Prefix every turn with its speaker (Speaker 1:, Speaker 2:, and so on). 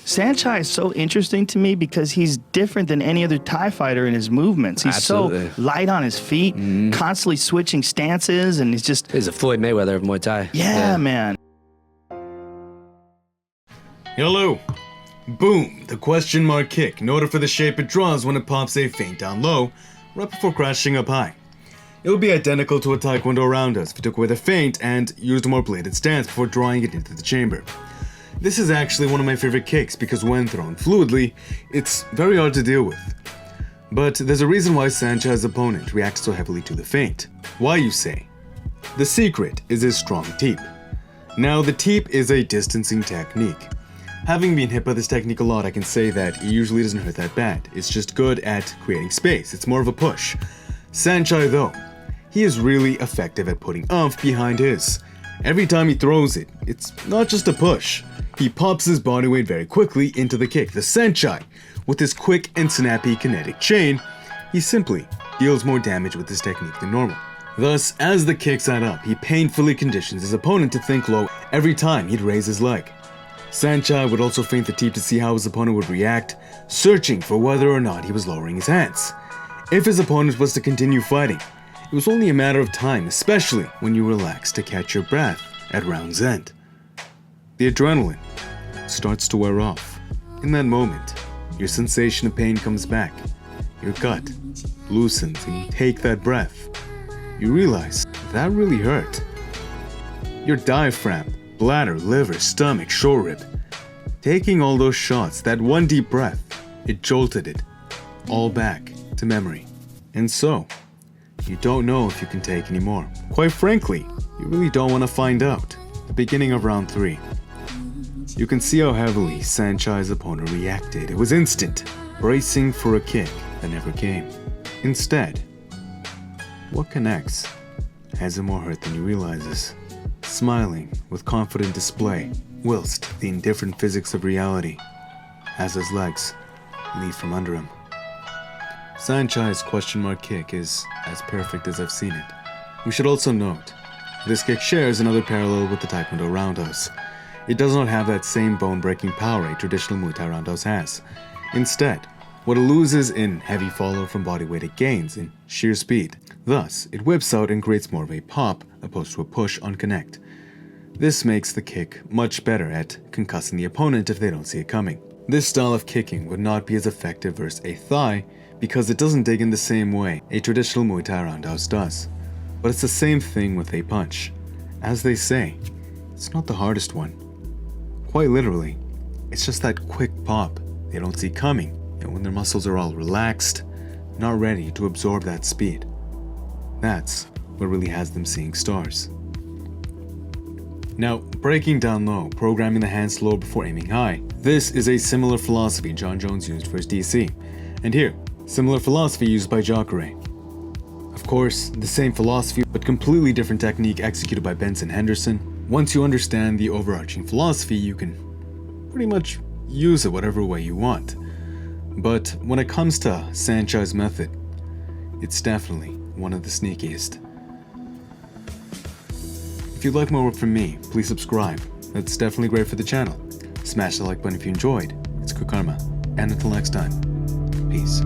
Speaker 1: Saenchai is so interesting to me because he's different than any other Thai fighter in his movements. He's
Speaker 2: Absolutely.
Speaker 1: so light on his feet, constantly switching stances, and
Speaker 2: He's a Floyd Mayweather of Muay Thai.
Speaker 1: yeah, man.
Speaker 3: Hello. Boom, the question mark kick, noted for the shape it draws when it pops a feint down low, right before crashing up high. It would be identical to a Taekwondo roundhouse if you took away the feint and used a more bladed stance before drawing it into the chamber. This is actually one of my favorite kicks because when thrown fluidly, it's very hard to deal with. But there's a reason why Saenchai's opponent reacts so heavily to the feint. Why, you say? The secret is his strong teep. Now, the teep is a distancing technique. Having been hit by this technique a lot, I can say that it usually doesn't hurt that bad. It's just good at creating space. It's more of a push. Saenchai, though, he is really effective at putting oomph behind his. Every time he throws it, it's not just a push. He pops his body weight very quickly into the kick. The Saenchai, with his quick and snappy kinetic chain, he simply deals more damage with this technique than normal. Thus, as the kicks add up, he painfully conditions his opponent to think low every time he'd raise his leg. Saenchai would also feint the teep to see how his opponent would react, searching for whether or not he was lowering his hands. If his opponent was to continue fighting, it was only a matter of time, especially when you relax to catch your breath at round's end. The adrenaline starts to wear off. In that moment, your sensation of pain comes back. Your gut loosens and you take that breath. You realize that really hurt. Your diaphragm, bladder, liver, stomach, short rib. Taking all those shots, that one deep breath, it jolted it all back to memory. And so, you don't know if you can take any more. Quite frankly, you really don't want to find out. The beginning of round 3. You can see how heavily Saenchai's opponent reacted. It was instant, bracing for a kick that never came. Instead, what connects has him more hurt than he realizes. Smiling with confident display, whilst the indifferent physics of reality has his legs leave from under him. Saenchai's question mark kick is as perfect as I've seen it. We should also note, this kick shares another parallel with the Taekwondo roundhouse. It does not have that same bone-breaking power a traditional Muay Thai roundhouse has. Instead, what it loses in heavy follow from body weight it gains in sheer speed. Thus, it whips out and creates more of a pop opposed to a push on connect. This makes the kick much better at concussing the opponent if they don't see it coming. This style of kicking would not be as effective versus a thigh because it doesn't dig in the same way a traditional Muay Thai roundhouse does. But it's the same thing with a punch. As they say, it's not the hardest one. Quite literally, it's just that quick pop they don't see coming, and when their muscles are all relaxed, not ready to absorb that speed. That's what really has them seeing stars. Now, breaking down low, programming the hands slow before aiming high. This is a similar philosophy John Jones used for his DC. And here, similar philosophy used by Jacare. Of course, the same philosophy, but completely different technique executed by Benson Henderson. Once you understand the overarching philosophy, you can pretty much use it whatever way you want. But when it comes to Saenchai's method, it's definitely one of the sneakiest. If you'd like more work from me, please subscribe. That's definitely great for the channel. Smash the like button if you enjoyed. It's good karma. And until next time, peace.